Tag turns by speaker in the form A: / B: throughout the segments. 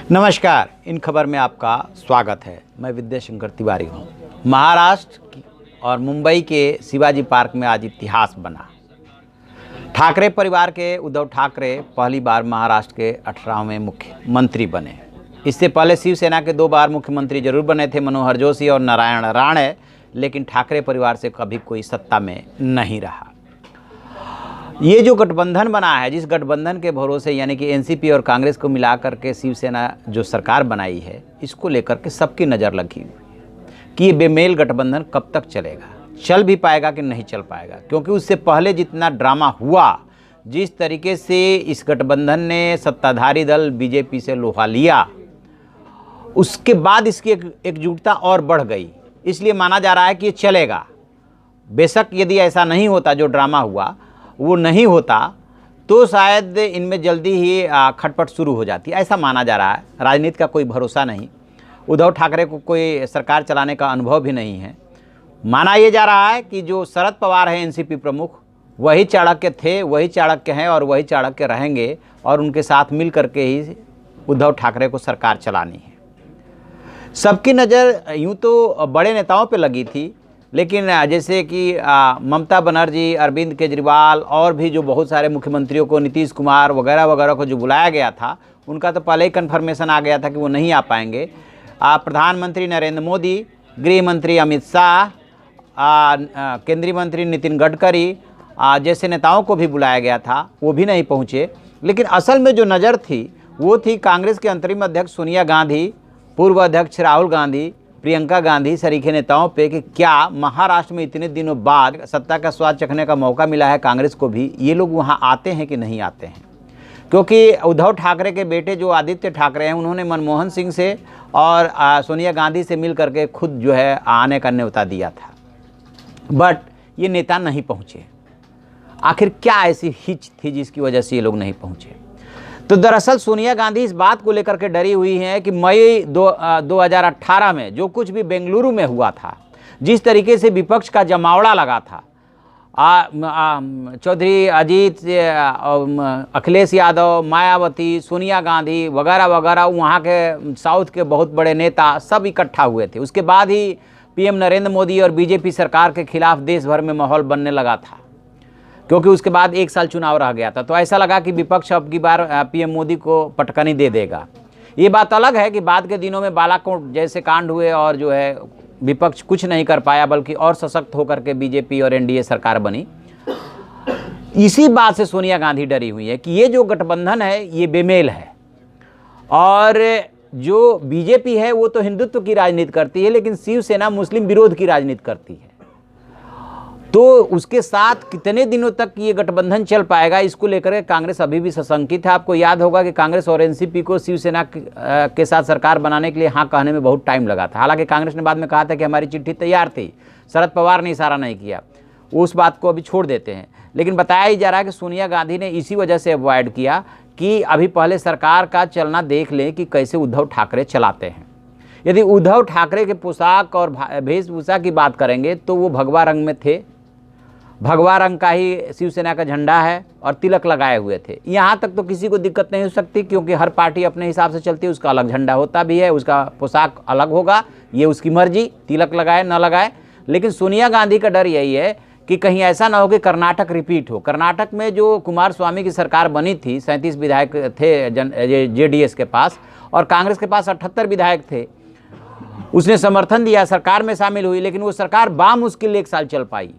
A: नमस्कार, इन खबर में आपका स्वागत है। मैं विद्याशंकर तिवारी हूँ। महाराष्ट्र और मुंबई के शिवाजी पार्क में आज इतिहास बना। ठाकरे परिवार के उद्धव ठाकरे पहली बार महाराष्ट्र के 18वें मुख्यमंत्री बने। इससे पहले शिवसेना के 2 बार मुख्यमंत्री जरूर बने थे, मनोहर जोशी और नारायण राणे, लेकिन ठाकरे परिवार से कभी कोई सत्ता में नहीं रहा। ये जो गठबंधन बना है, जिस गठबंधन के भरोसे यानी कि एनसीपी और कांग्रेस को मिला करके शिवसेना जो सरकार बनाई है, इसको लेकर के सबकी नज़र लगी हुई है कि ये बेमेल गठबंधन कब तक चलेगा, चल भी पाएगा कि नहीं चल पाएगा। क्योंकि उससे पहले जितना ड्रामा हुआ, जिस तरीके से इस गठबंधन ने सत्ताधारी दल बीजेपी से लोहा लिया, उसके बाद इसकी एकजुटता और बढ़ गई। इसलिए माना जा रहा है कि ये चलेगा। बेशक यदि ऐसा नहीं होता, जो ड्रामा हुआ वो नहीं होता, तो शायद इनमें जल्दी ही खटपट शुरू हो जाती, ऐसा माना जा रहा है। राजनीति का कोई भरोसा नहीं, उद्धव ठाकरे को कोई सरकार चलाने का अनुभव भी नहीं है। माना यह जा रहा है कि जो शरद पवार है एनसीपी प्रमुख, वही चाणक्य थे, वही चाणक्य हैं और वही चाणक्य रहेंगे, और उनके साथ मिल करके ही उद्धव ठाकरे को सरकार चलानी है। सबकी नज़र यूँ तो बड़े नेताओं पर लगी थी, लेकिन जैसे कि ममता बनर्जी, अरविंद केजरीवाल और भी जो बहुत सारे मुख्यमंत्रियों को, नीतीश कुमार वगैरह वगैरह को जो बुलाया गया था, उनका तो पहले ही कन्फर्मेशन आ गया था कि वो नहीं आ पाएंगे। प्रधानमंत्री नरेंद्र मोदी, गृह मंत्री अमित शाह, केंद्रीय मंत्री नितिन गडकरी जैसे नेताओं को भी बुलाया गया था, वो भी नहीं पहुँचे। लेकिन असल में जो नज़र थी वो थी कांग्रेस के अंतरिम अध्यक्ष सोनिया गांधी, पूर्व अध्यक्ष राहुल गांधी, प्रियंका गांधी सरीखे नेताओं पे कि क्या महाराष्ट्र में इतने दिनों बाद सत्ता का स्वाद चखने का मौका मिला है कांग्रेस को भी, ये लोग वहाँ आते हैं कि नहीं आते हैं। क्योंकि उद्धव ठाकरे के बेटे जो आदित्य ठाकरे हैं, उन्होंने मनमोहन सिंह से और सोनिया गांधी से मिल करके खुद जो है आने का न्योता दिया था, बट ये नेता नहीं पहुँचे। आखिर क्या ऐसी हिच थी जिसकी वजह से ये लोग नहीं पहुँचे? तो दरअसल सोनिया गांधी इस बात को लेकर के डरी हुई हैं कि मई 2018 में जो कुछ भी बेंगलुरु में हुआ था, जिस तरीके से विपक्ष का जमावड़ा लगा था, चौधरी अजीत, अखिलेश यादव, मायावती, सोनिया गांधी वगैरह वगैरह, वहाँ के साउथ के बहुत बड़े नेता सब इकट्ठा हुए थे। उसके बाद ही पीएम नरेंद्र मोदी और बीजेपी सरकार के खिलाफ देश भर में माहौल बनने लगा था, क्योंकि उसके बाद 1 साल चुनाव रह गया था। तो ऐसा लगा कि विपक्ष अब की बार पीएम मोदी को पटकनी दे देगा। ये बात अलग है कि बाद के दिनों में बालाकोट जैसे कांड हुए और जो है विपक्ष कुछ नहीं कर पाया, बल्कि और सशक्त होकर के बीजेपी और एनडीए सरकार बनी। इसी बात से सोनिया गांधी डरी हुई है कि ये जो गठबंधन है ये बेमेल है, और जो बीजेपी है वो तो हिंदुत्व की राजनीति करती है, लेकिन शिवसेना मुस्लिम विरोध की राजनीति करती है। तो उसके साथ कितने दिनों तक ये गठबंधन चल पाएगा, इसको लेकर कांग्रेस अभी भी सशंकित है। आपको याद होगा कि कांग्रेस और एनसीपी को शिवसेना के साथ सरकार बनाने के लिए हाँ कहने में बहुत टाइम लगा था। हालांकि कांग्रेस ने बाद में कहा था कि हमारी चिट्ठी तैयार थी, शरद पवार ने इशारा नहीं किया, उस बात को अभी छोड़ देते हैं। लेकिन बताया ही जा रहा है कि सोनिया गांधी ने इसी वजह से अवॉइड किया कि अभी पहले सरकार का चलना देख लें कि कैसे उद्धव ठाकरे चलाते हैं। यदि उद्धव ठाकरे के पोशाक और वेशभूषा की बात करेंगे तो वो भगवा रंग में थे, भगवा रंग का ही शिवसेना का झंडा है और तिलक लगाए हुए थे। यहाँ तक तो किसी को दिक्कत नहीं हो सकती, क्योंकि हर पार्टी अपने हिसाब से चलती है, उसका अलग झंडा होता भी है, उसका पोशाक अलग होगा, ये उसकी मर्जी, तिलक लगाए ना लगाए। लेकिन सोनिया गांधी का डर यही है कि कहीं ऐसा ना हो कि कर्नाटक रिपीट हो। कर्नाटक में जो कुमार स्वामी की सरकार बनी थी, 37 विधायक थे जेडीएस के पास, और कांग्रेस के पास 78 विधायक थे। उसने समर्थन दिया, सरकार में शामिल हुई, लेकिन वो सरकार बामुश्किल 1 साल चल पाई,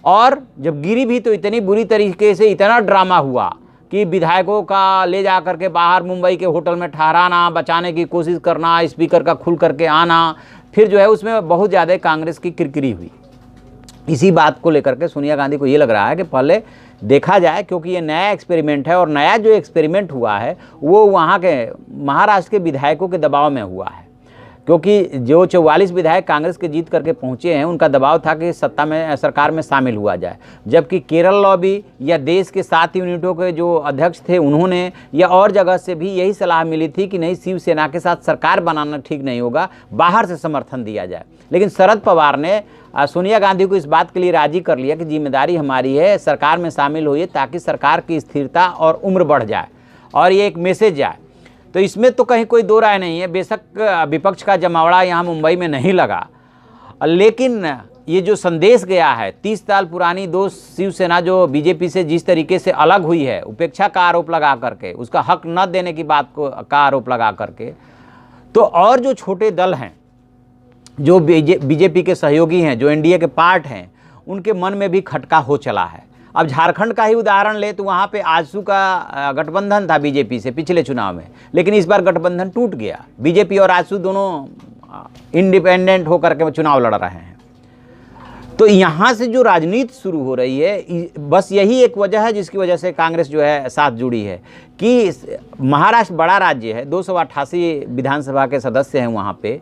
A: और जब गिरी भी तो इतनी बुरी तरीके से, इतना ड्रामा हुआ कि विधायकों का ले जा करके बाहर मुंबई के होटल में ठहराना, बचाने की कोशिश करना, स्पीकर का खुल करके आना, फिर जो है उसमें बहुत ज़्यादा कांग्रेस की किरकिरी हुई। इसी बात को लेकर के सोनिया गांधी को ये लग रहा है कि पहले देखा जाए, क्योंकि ये नया एक्सपेरिमेंट है, और नया जो एक्सपेरिमेंट हुआ है वो वहाँ के महाराष्ट्र के विधायकों के दबाव में हुआ है। क्योंकि जो 44 विधायक कांग्रेस के जीत करके पहुंचे हैं, उनका दबाव था कि सत्ता में, सरकार में शामिल हुआ जाए। जबकि केरल लॉबी या देश के 7 यूनिटों के जो अध्यक्ष थे, उन्होंने या और जगह से भी यही सलाह मिली थी कि नहीं, शिवसेना के साथ सरकार बनाना ठीक नहीं होगा, बाहर से समर्थन दिया जाए। लेकिन शरद पवार ने सोनिया गांधी को इस बात के लिए राजी कर लिया कि जिम्मेदारी हमारी है, सरकार में शामिल होइए, ताकि सरकार की स्थिरता और उम्र बढ़ जाए और ये एक मैसेज जाए। तो इसमें तो कहीं कोई दो राय नहीं है। बेशक विपक्ष का जमावड़ा यहाँ मुंबई में नहीं लगा, लेकिन ये जो संदेश गया है 30 साल पुरानी दोस्त शिवसेना जो बीजेपी से जिस तरीके से अलग हुई है, उपेक्षा का आरोप लगा करके, उसका हक न देने की बात का आरोप लगा करके, तो और जो छोटे दल हैं, जो बीजेपी के सहयोगी हैं, जो एनडीए के पार्ट हैं, उनके मन में भी खटका हो चला है। अब झारखंड का ही उदाहरण ले तो वहाँ पे आजसू का गठबंधन था बीजेपी से पिछले चुनाव में, लेकिन इस बार गठबंधन टूट गया। बीजेपी और आजसू दोनों इंडिपेंडेंट होकर के चुनाव लड़ रहे हैं। तो यहाँ से जो राजनीति शुरू हो रही है, बस यही एक वजह है जिसकी वजह से कांग्रेस जो है साथ जुड़ी है कि महाराष्ट्र बड़ा राज्य है, 288 विधानसभा के सदस्य हैं वहाँ पे,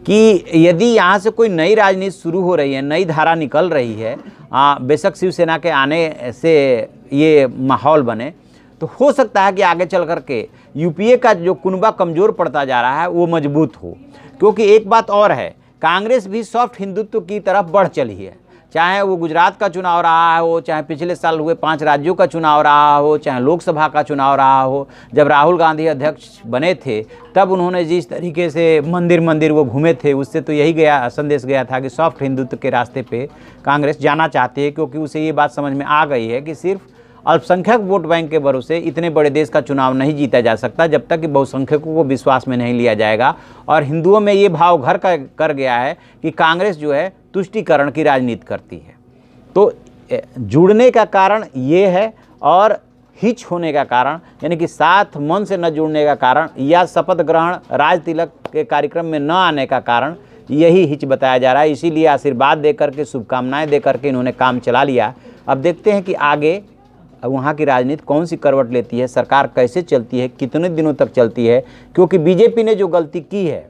A: कि यदि यहाँ से कोई नई राजनीति शुरू हो रही है, नई धारा निकल रही है, बेशक शिवसेना के आने से ये माहौल बने, तो हो सकता है कि आगे चल कर के यूपीए का जो कुनबा कमज़ोर पड़ता जा रहा है वो मजबूत हो। क्योंकि एक बात और है, कांग्रेस भी सॉफ्ट हिंदुत्व की तरफ बढ़ चली है। चाहे वो गुजरात का चुनाव रहा हो, चाहे पिछले साल हुए 5 राज्यों का चुनाव रहा हो, चाहे लोकसभा का चुनाव रहा हो। जब राहुल गांधी अध्यक्ष बने थे तब उन्होंने जिस तरीके से मंदिर मंदिर वो घूमे थे, उससे तो यही संदेश गया था कि सॉफ्ट हिंदुत्व के रास्ते पे कांग्रेस जाना चाहती है, क्योंकि उसे ये बात समझ में आ गई है कि सिर्फ अल्पसंख्यक वोट बैंक के भरोसे इतने बड़े देश का चुनाव नहीं जीता जा सकता जब तक कि बहुसंख्यकों को विश्वास में नहीं लिया जाएगा। और हिंदुओं में ये भाव घर कर गया है कि कांग्रेस जो है तुष्टीकरण की राजनीति करती है। तो जुड़ने का कारण ये है, और हिच होने का कारण यानी कि साथ मन से न जुड़ने का कारण, या शपथ ग्रहण राज तिलक के कार्यक्रम में न आने का कारण, यही हिच बताया जा रहा है। इसीलिए आशीर्वाद देकर के, शुभकामनाएं देकर के इन्होंने काम चला लिया। अब देखते हैं कि आगे वहाँ की राजनीति कौन सी करवट लेती है, सरकार कैसे चलती है, कितने दिनों तक चलती है। क्योंकि बीजेपी ने जो गलती की है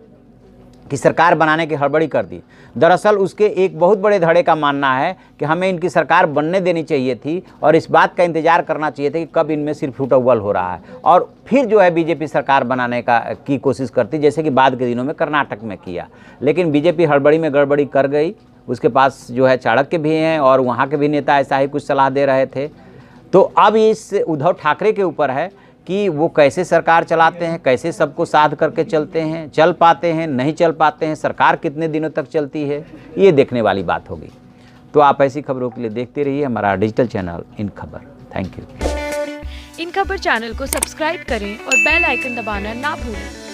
A: कि सरकार बनाने की हड़बड़ी कर दी, दरअसल उसके एक बहुत बड़े धड़े का मानना है कि हमें इनकी सरकार बनने देनी चाहिए थी और इस बात का इंतजार करना चाहिए था कि कब इनमें सिर्फ फुटअव्वल हो रहा है, और फिर जो है बीजेपी सरकार बनाने की कोशिश करती, जैसे कि बाद के दिनों में कर्नाटक में किया। लेकिन बीजेपी हड़बड़ी में गड़बड़ी कर गई। उसके पास जो है चाणक्य भी हैं और वहाँ के भी नेता ऐसा ही कुछ सलाह दे रहे थे। तो अब इस उद्धव ठाकरे के ऊपर है कि वो कैसे सरकार चलाते हैं, कैसे सबको साथ करके चलते हैं, चल पाते हैं, नहीं चल पाते हैं, सरकार कितने दिनों तक चलती है, ये देखने वाली बात होगी। तो आप ऐसी खबरों के लिए देखते रहिए हमारा डिजिटल चैनल इन खबर। Thank you.
B: इन खबर चैनल को सब्सक्राइब करें और बेल आइकन दबाना ना भूलें।